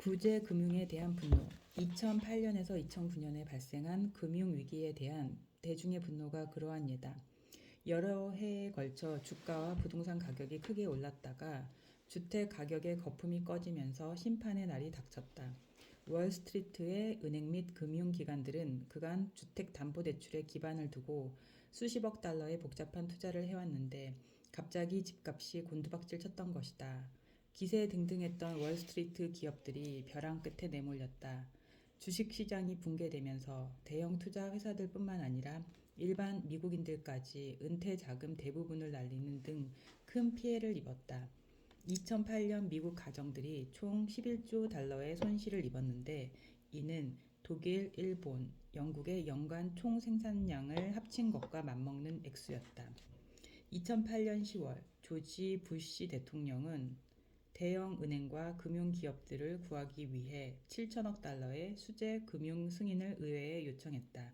구제금융에 대한 분노. 2008년에서 2009년에 발생한 금융위기에 대한 대중의 분노가 그러한 예다. 여러 해에 걸쳐 주가와 부동산 가격이 크게 올랐다가 주택 가격의 거품이 꺼지면서 심판의 날이 닥쳤다. 월스트리트의 은행 및 금융기관들은 그간 주택담보대출에 기반을 두고 수십억 달러의 복잡한 투자를 해왔는데 갑자기 집값이 곤두박질 쳤던 것이다. 기세등등했던 월스트리트 기업들이 벼랑 끝에 내몰렸다. 주식시장이 붕괴되면서 대형 투자 회사들뿐만 아니라 일반 미국인들까지 은퇴 자금 대부분을 날리는 등 큰 피해를 입었다. 2008년 미국 가정들이 총 11조 달러의 손실을 입었는데 이는 독일, 일본, 영국의 연간 총 생산량을 합친 것과 맞먹는 액수였다. 2008년 10월 조지 부시 대통령은 대형 은행과 금융기업들을 구하기 위해 7천억 달러의 수제 금융 승인을 의회에 요청했다.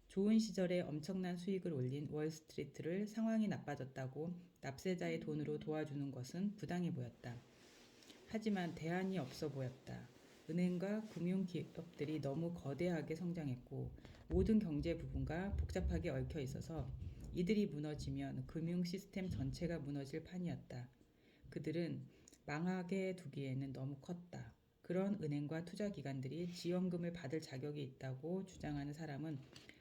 좋은 시절에 엄청난 수익을 올린 월스트리트를 상황이 나빠졌다고 납세자의 돈으로 도와주는 것은 부당해 보였다. 하지만 대안이 없어 보였다. 은행과 금융기업들이 너무 거대하게 성장했고 모든 경제 부분과 복잡하게 얽혀 있어서 이들이 무너지면 금융 시스템 전체가 무너질 판이었다. 그들은 망하게 두기에는 너무 컸다. 그런 은행과 투자기관들이 지원금을 받을 자격이 있다고 주장하는 사람은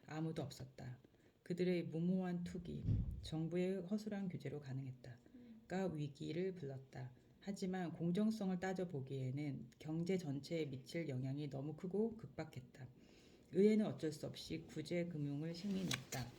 아무도 없었다. 그들의 무모한 투기, 정부의 허술한 규제로 가능했다.가 위기를 불렀다. 하지만 공정성을 따져보기에는 경제 전체에 미칠 영향이 너무 크고 급박했다. 의회는 어쩔 수 없이 구제금융을 승인했다.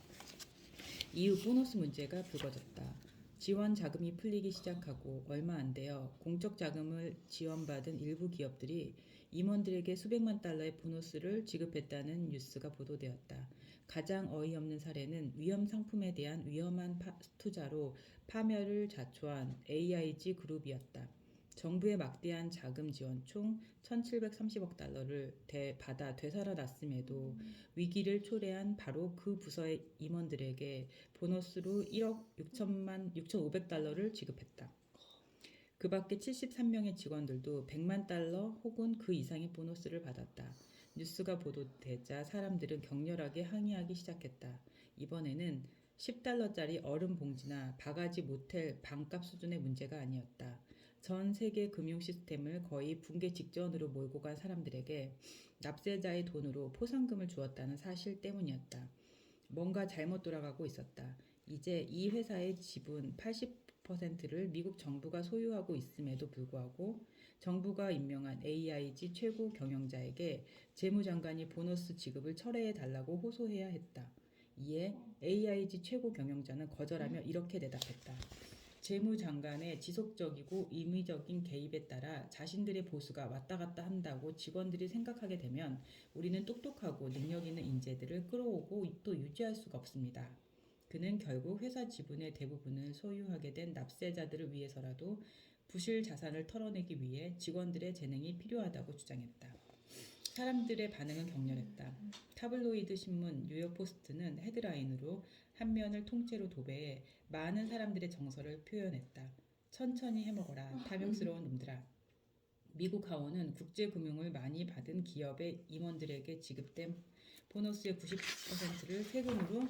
이후 보너스 문제가 불거졌다. 지원 자금이 풀리기 시작하고 얼마 안 되어 공적 자금을 지원받은 일부 기업들이 임원들에게 수백만 달러의 보너스를 지급했다는 뉴스가 보도되었다. 가장 어이없는 사례는 위험 상품에 대한 위험한 투자로 파멸을 자초한 AIG 그룹이었다. 정부의 막대한 자금 지원 총 1,730억 달러를 받아 되살아났음에도 위기를 초래한 바로 그 부서의 임원들에게 보너스로 1억 6,500 달러를 지급했다. 그 밖에 73명의 직원들도 100만 달러 혹은 그 이상의 보너스를 받았다. 뉴스가 보도되자 사람들은 격렬하게 항의하기 시작했다. 이번에는 10달러짜리 얼음 봉지나 바가지 모텔 방값 수준의 문제가 아니었다. 전 세계 금융 시스템을 거의 붕괴 직전으로 몰고 간 사람들에게 납세자의 돈으로 포상금을 주었다는 사실 때문이었다. 뭔가 잘못 돌아가고 있었다. 이제 이 회사의 지분 80%를 미국 정부가 소유하고 있음에도 불구하고 정부가 임명한 AIG 최고 경영자에게 재무장관이 보너스 지급을 철회해달라고 호소해야 했다. 이에 AIG 최고 경영자는 거절하며 이렇게 대답했다. 재무장관의 지속적이고 임의적인 개입에 따라 자신들의 보수가 왔다 갔다 한다고 직원들이 생각하게 되면 우리는 똑똑하고 능력 있는 인재들을 끌어오고 또 유지할 수가 없습니다. 그는 결국 회사 지분의 대부분을 소유하게 된 납세자들을 위해서라도 부실 자산을 털어내기 위해 직원들의 재능이 필요하다고 주장했다. 사람들의 반응은 격렬했다. 타블로이드 신문 뉴욕포스트는 헤드라인으로 한 면을 통째로 도배해 많은 사람들의 정서를 표현했다. 천천히 해먹어라, 탐욕스러운 놈들아. 미국 하원은 국제금융을 많이 받은 기업의 임원들에게 지급된 보너스의 90%를 세금으로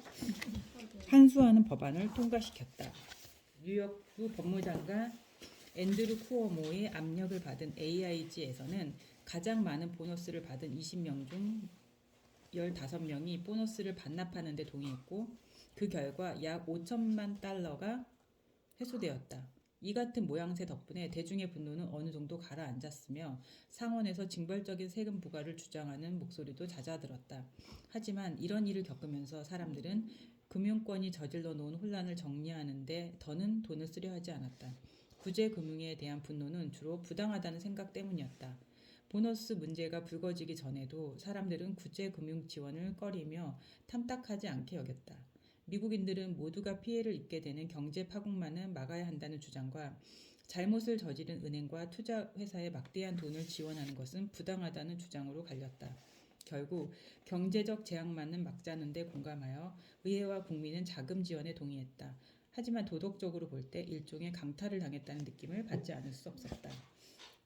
환수하는 법안을 통과시켰다. 뉴욕주 법무장관 앤드루 쿠오모의 압력을 받은 AIG에서는 가장 많은 보너스를 받은 20명 중 15명이 보너스를 반납하는 데 동의했고 그 결과 약 5천만 달러가 회수되었다. 이 같은 모양새 덕분에 대중의 분노는 어느 정도 가라앉았으며 상원에서 징벌적인 세금 부과를 주장하는 목소리도 잦아들었다. 하지만 이런 일을 겪으면서 사람들은 금융권이 저질러 놓은 혼란을 정리하는 데 더는 돈을 쓰려 하지 않았다. 구제금융에 대한 분노는 주로 부당하다는 생각 때문이었다. 보너스 문제가 불거지기 전에도 사람들은 구제금융 지원을 꺼리며 탐탁하지 않게 여겼다. 미국인들은 모두가 피해를 입게 되는 경제 파국만은 막아야 한다는 주장과 잘못을 저지른 은행과 투자회사에 막대한 돈을 지원하는 것은 부당하다는 주장으로 갈렸다. 결국 경제적 재앙만은 막자는 데 공감하여 의회와 국민은 자금 지원에 동의했다. 하지만 도덕적으로 볼 때 일종의 강탈을 당했다는 느낌을 받지 않을 수 없었다.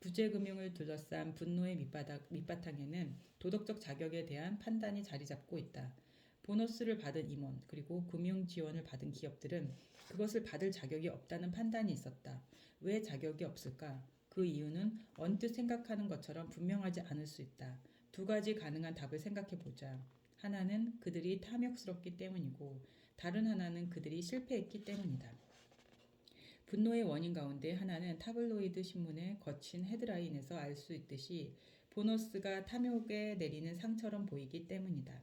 구제금융을 둘러싼 분노의 밑바탕에는 도덕적 자격에 대한 판단이 자리 잡고 있다. 보너스를 받은 임원 그리고 금융 지원을 받은 기업들은 그것을 받을 자격이 없다는 판단이 있었다. 왜 자격이 없을까? 그 이유는 언뜻 생각하는 것처럼 분명하지 않을 수 있다. 두 가지 가능한 답을 생각해 보자. 하나는 그들이 탐욕스럽기 때문이고 다른 하나는 그들이 실패했기 때문이다. 분노의 원인 가운데 하나는 타블로이드 신문의 거친 헤드라인에서 알 수 있듯이 보너스가 탐욕에 내리는 상처럼 보이기 때문이다.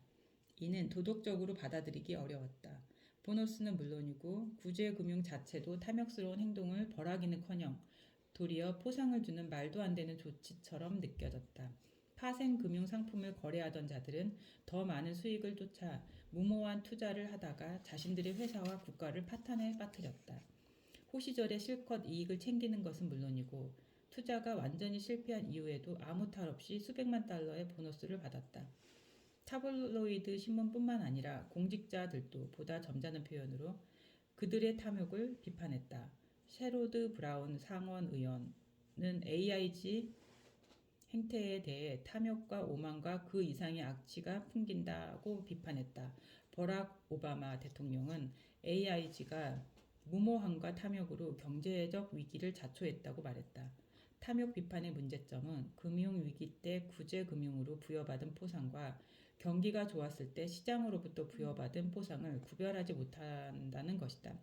이는 도덕적으로 받아들이기 어려웠다. 보너스는 물론이고 구제금융 자체도 탐욕스러운 행동을 벌하기는커녕 도리어 포상을 주는 말도 안 되는 조치처럼 느껴졌다. 파생 금융 상품을 거래하던 자들은 더 많은 수익을 쫓아 무모한 투자를 하다가 자신들의 회사와 국가를 파탄에 빠뜨렸다. 호시절에 실컷 이익을 챙기는 것은 물론이고 투자가 완전히 실패한 이후에도 아무 탈 없이 수백만 달러의 보너스를 받았다. 타블로이드 신문뿐만 아니라 공직자들도 보다 점잖은 표현으로 그들의 탐욕을 비판했다. 셰로드 브라운 상원 의원은 AIG 행태에 대해 탐욕과 오만과 그 이상의 악취가 풍긴다고 비판했다. 버락 오바마 대통령은 AIG가 무모함과 탐욕으로 경제적 위기를 자초했다고 말했다. 탐욕 비판의 문제점은 금융위기 때 구제금융으로 부여받은 포상과 경기가 좋았을 때 시장으로부터 부여받은 포상을 구별하지 못한다는 것이다.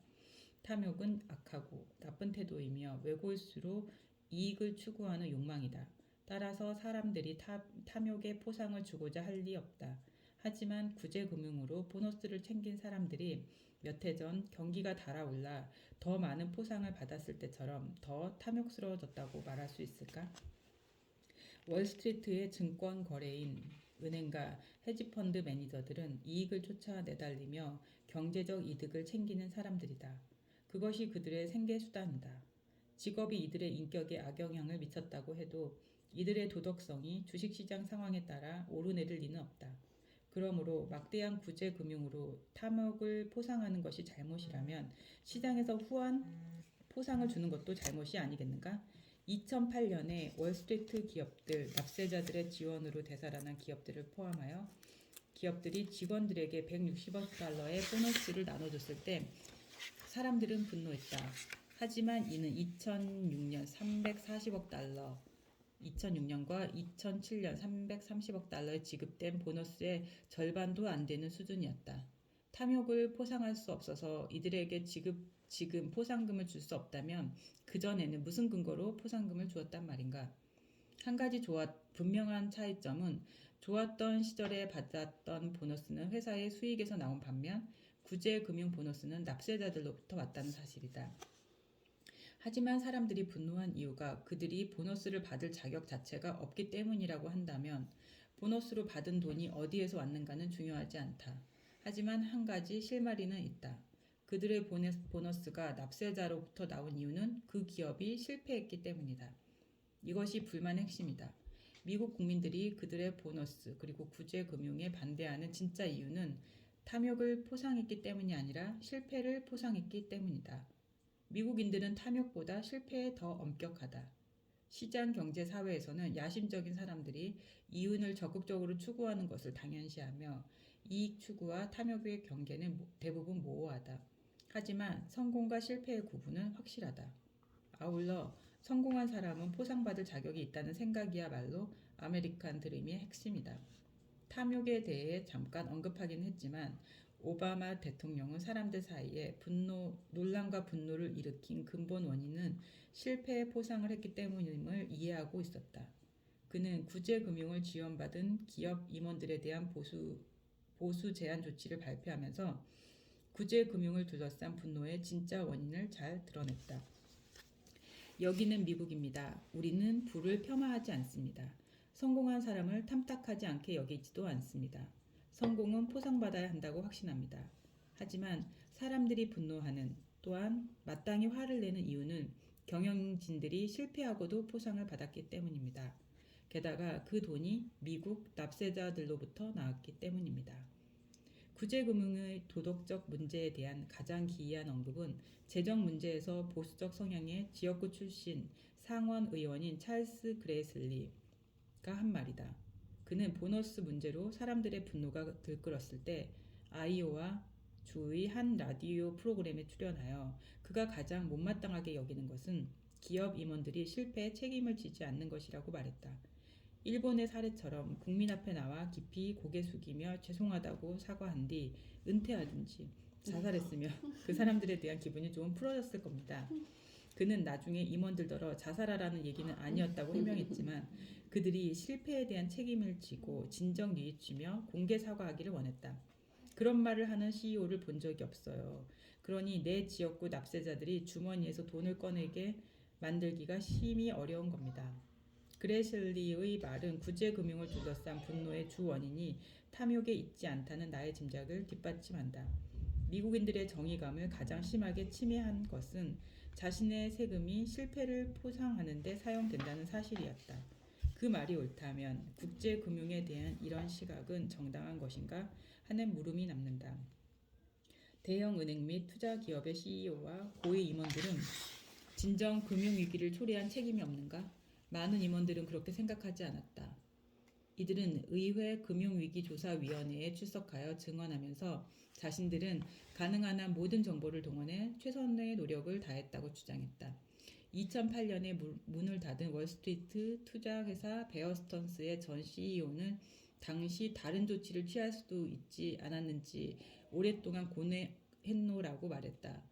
탐욕은 악하고 나쁜 태도이며 왜곡일수록 이익을 추구하는 욕망이다. 따라서 사람들이 탐욕에 포상을 주고자 할 리 없다. 하지만 구제금융으로 보너스를 챙긴 사람들이 몇 해 전 경기가 달아올라 더 많은 포상을 받았을 때처럼 더 탐욕스러워졌다고 말할 수 있을까? 월스트리트의 증권 거래인, 은행가, 헤지펀드 매니저들은 이익을 쫓아 내달리며 경제적 이득을 챙기는 사람들이다. 그것이 그들의 생계수단이다. 직업이 이들의 인격에 악영향을 미쳤다고 해도 이들의 도덕성이 주식시장 상황에 따라 오르내릴 리는 없다. 그러므로 막대한 구제금융으로 탐욕을 포상하는 것이 잘못이라면 시장에서 후한 포상을 주는 것도 잘못이 아니겠는가? 2008년에 월스트리트 기업들, 납세자들의 지원으로 되살아난 기업들을 포함하여 기업들이 직원들에게 160억 달러의 보너스를 나눠줬을 때 사람들은 분노했다. 하지만 이는 2006년 340억 달러, 2006년과 2007년 330억 달러에 지급된 보너스의 절반도 안 되는 수준이었다. 탐욕을 포상할 수 없어서 이들에게 지금 포상금을 줄 수 없다면 그전에는 무슨 근거로 포상금을 주었단 말인가? 한 가지 분명한 차이점은 좋았던 시절에 받았던 보너스는 회사의 수익에서 나온 반면 구제금융 보너스는 납세자들로부터 왔다는 사실이다. 하지만 사람들이 분노한 이유가 그들이 보너스를 받을 자격 자체가 없기 때문이라고 한다면 보너스로 받은 돈이 어디에서 왔는가는 중요하지 않다. 하지만 한 가지 실마리는 있다. 그들의 보너스가 납세자로부터 나온 이유는 그 기업이 실패했기 때문이다. 이것이 불만의 핵심이다. 미국 국민들이 그들의 보너스 그리고 구제금융에 반대하는 진짜 이유는 탐욕을 포상했기 때문이 아니라 실패를 포상했기 때문이다. 미국인들은 탐욕보다 실패에 더 엄격하다. 시장 경제 사회에서는 야심적인 사람들이 이윤을 적극적으로 추구하는 것을 당연시하며 이익 추구와 탐욕의 경계는 대부분 모호하다. 하지만 성공과 실패의 구분은 확실하다. 아울러 성공한 사람은 포상받을 자격이 있다는 생각이야말로 아메리칸 드림의 핵심이다. 탐욕에 대해 잠깐 언급하긴 했지만 오바마 대통령은 사람들 사이에 논란과 분노를 일으킨 근본 원인은 실패에 포상을 했기 때문임을 이해하고 있었다. 그는 구제금융을 지원받은 기업 임원들에 대한 보수 제한 조치를 발표하면서 구제금융을 둘러싼 분노의 진짜 원인을 잘 드러냈다. 여기는 미국입니다. 우리는 부를 폄하하지 않습니다. 성공한 사람을 탐탁하지 않게 여기지도 않습니다. 성공은 포상받아야 한다고 확신합니다. 하지만 사람들이 분노하는 또한 마땅히 화를 내는 이유는 경영진들이 실패하고도 포상을 받았기 때문입니다. 게다가 그 돈이 미국 납세자들로부터 나왔기 때문입니다. 구제금융의 도덕적 문제에 대한 가장 기이한 언급은 재정 문제에서 보수적 성향의 지역구 출신 상원 의원인 찰스 그레슬리가 한 말이다. 그는 보너스 문제로 사람들의 분노가 들끓었을 때 아이오와 주의 한 라디오 프로그램에 출연하여 그가 가장 못마땅하게 여기는 것은 기업 임원들이 실패에 책임을 지지 않는 것이라고 말했다. 일본의 사례처럼 국민 앞에 나와 깊이 고개 숙이며 죄송하다고 사과한 뒤 은퇴하든지 자살했으며 그 사람들에 대한 기분이 좀 풀어졌을 겁니다. 그는 나중에 임원들더러 자살하라는 얘기는 아니었다고 해명했지만 그들이 실패에 대한 책임을 지고 진정 뉘우치며 공개 사과하기를 원했다. 그런 말을 하는 CEO를 본 적이 없어요. 그러니 내 지역구 납세자들이 주머니에서 돈을 꺼내게 만들기가 심히 어려운 겁니다. 그레슬리의 말은 구제금융을 둘러싼 분노의 주 원인이 탐욕에 있지 않다는 나의 짐작을 뒷받침한다. 미국인들의 정의감을 가장 심하게 침해한 것은 자신의 세금이 실패를 포상하는 데 사용된다는 사실이었다. 그 말이 옳다면 국제금융에 대한 이런 시각은 정당한 것인가 하는 물음이 남는다. 대형 은행 및 투자기업의 CEO와 고위 임원들은 진정 금융위기를 초래한 책임이 없는가? 많은 임원들은 그렇게 생각하지 않았다. 이들은 의회 금융위기조사위원회에 출석하여 증언하면서 자신들은 가능한 한 모든 정보를 동원해 최선의 노력을 다했다고 주장했다. 2008년에 문을 닫은 월스트리트 투자회사 베어 스턴스의 전 CEO는 당시 다른 조치를 취할 수도 있지 않았는지 오랫동안 고뇌했노라고 말했다.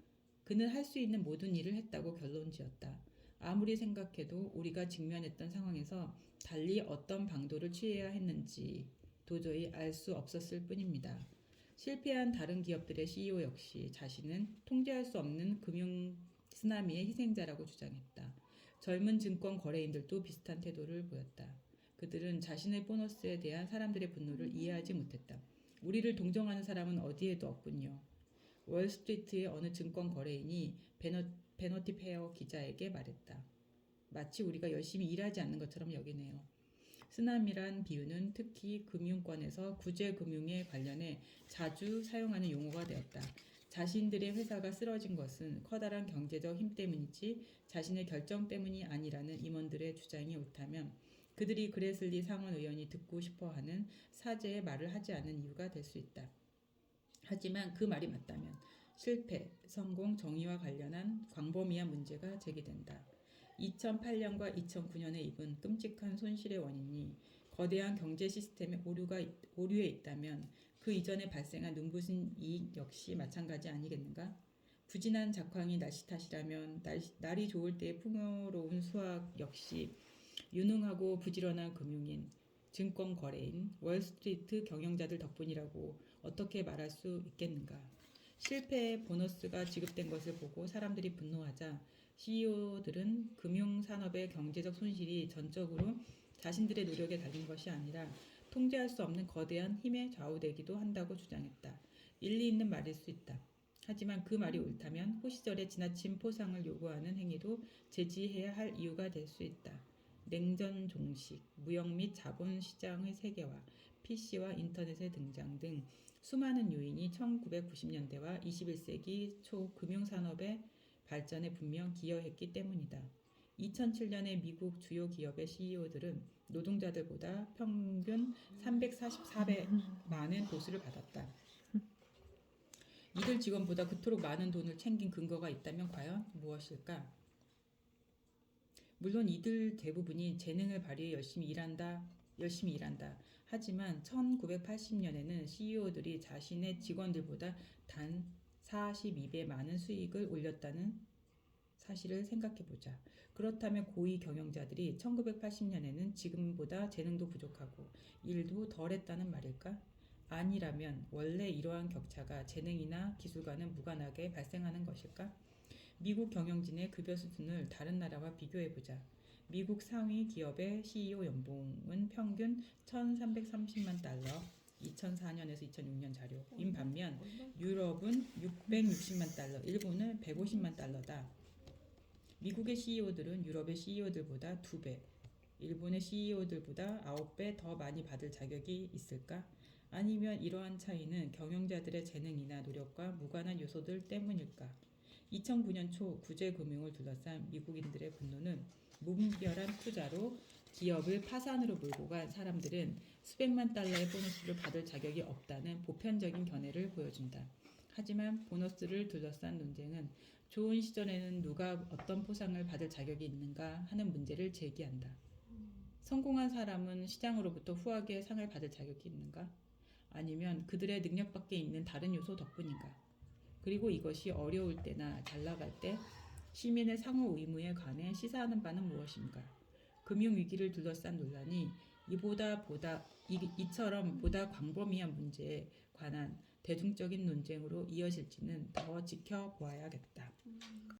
그는 할 수 있는 모든 일을 했다고 결론지었다. 아무리 생각해도 우리가 직면했던 상황에서 달리 어떤 방도를 취해야 했는지 도저히 알 수 없었을 뿐입니다. 실패한 다른 기업들의 CEO 역시 자신은 통제할 수 없는 금융 쓰나미의 희생자라고 주장했다. 젊은 증권 거래인들도 비슷한 태도를 보였다. 그들은 자신의 보너스에 대한 사람들의 분노를 이해하지 못했다. 우리를 동정하는 사람은 어디에도 없군요. 월스트리트의 어느 증권 거래인이 베너티 페어 기자에게 말했다. 마치 우리가 열심히 일하지 않는 것처럼 여기네요. 쓰나미란 비유는 특히 금융권에서 구제금융에 관련해 자주 사용하는 용어가 되었다. 자신들의 회사가 쓰러진 것은 커다란 경제적 힘 때문이지 자신의 결정 때문이 아니라는 임원들의 주장이 옳다면 그들이 그레슬리 상원 의원이 듣고 싶어하는 사죄의 말을 하지 않은 이유가 될 수 있다. 하지만 그 말이 맞다면 실패, 성공, 정의와 관련한 광범위한 문제가 제기된다. 2008년과 2009년에 입은 끔찍한 손실의 원인이 거대한 경제 시스템의 오류에 있다면 그 이전에 발생한 눈부신 이익 역시 마찬가지 아니겠는가? 부진한 작황이 날씨 탓이라면 날이 좋을 때의 풍요로운 수확 역시 유능하고 부지런한 금융인, 증권 거래인, 월스트리트 경영자들 덕분이라고 어떻게 말할 수 있겠는가? 실패의 보너스가 지급된 것을 보고 사람들이 분노하자 CEO들은 금융산업의 경제적 손실이 전적으로 자신들의 노력에 달린 것이 아니라 통제할 수 없는 거대한 힘에 좌우되기도 한다고 주장했다. 일리 있는 말일 수 있다. 하지만 그 말이 옳다면 호시절에 지나친 포상을 요구하는 행위도 제지해야 할 이유가 될 수 있다. 냉전 종식, 무역 및 자본시장의 세계화, PC와 인터넷의 등장 등 수많은 요인이 1990년대와 21세기 초 금융산업의 발전에 분명 기여했기 때문이다. 2007년에 미국 주요 기업의 CEO들은 노동자들보다 평균 344배 많은 보수를 받았다. 이들 직원보다 그토록 많은 돈을 챙긴 근거가 있다면 과연 무엇일까? 물론 이들 대부분이 재능을 발휘해 열심히 일한다. 하지만 1980년에는 CEO들이 자신의 직원들보다 단 42배 많은 수익을 올렸다는 사실을 생각해보자. 그렇다면 고위 경영자들이 1980년에는 지금보다 재능도 부족하고 일도 덜했다는 말일까? 아니라면 원래 이러한 격차가 재능이나 기술과는 무관하게 발생하는 것일까? 미국 경영진의 급여 수준을 다른 나라와 비교해보자. 미국 상위 기업의 CEO 연봉은 평균 1,330만 달러, 2004년에서 2006년 자료인 반면 유럽은 660만 달러, 일본은 150만 달러다. 미국의 CEO들은 유럽의 CEO들보다 2배, 일본의 CEO들보다 9배 더 많이 받을 자격이 있을까? 아니면 이러한 차이는 경영자들의 재능이나 노력과 무관한 요소들 때문일까? 2009년 초 구제금융을 둘러싼 미국인들의 분노는 무분별한 투자로 기업을 파산으로 몰고 간 사람들은 수백만 달러의 보너스를 받을 자격이 없다는 보편적인 견해를 보여준다. 하지만 보너스를 둘러싼 논쟁은 좋은 시절에는 누가 어떤 포상을 받을 자격이 있는가 하는 문제를 제기한다. 성공한 사람은 시장으로부터 후하게 상을 받을 자격이 있는가? 아니면 그들의 능력 밖에 있는 다른 요소 덕분인가? 그리고 이것이 어려울 때나 잘 나갈 때 시민의 상호 의무에 관해 시사하는 바는 무엇인가? 금융위기를 둘러싼 논란이 이처럼 보다 광범위한 문제에 관한 대중적인 논쟁으로 이어질지는 더 지켜보아야겠다.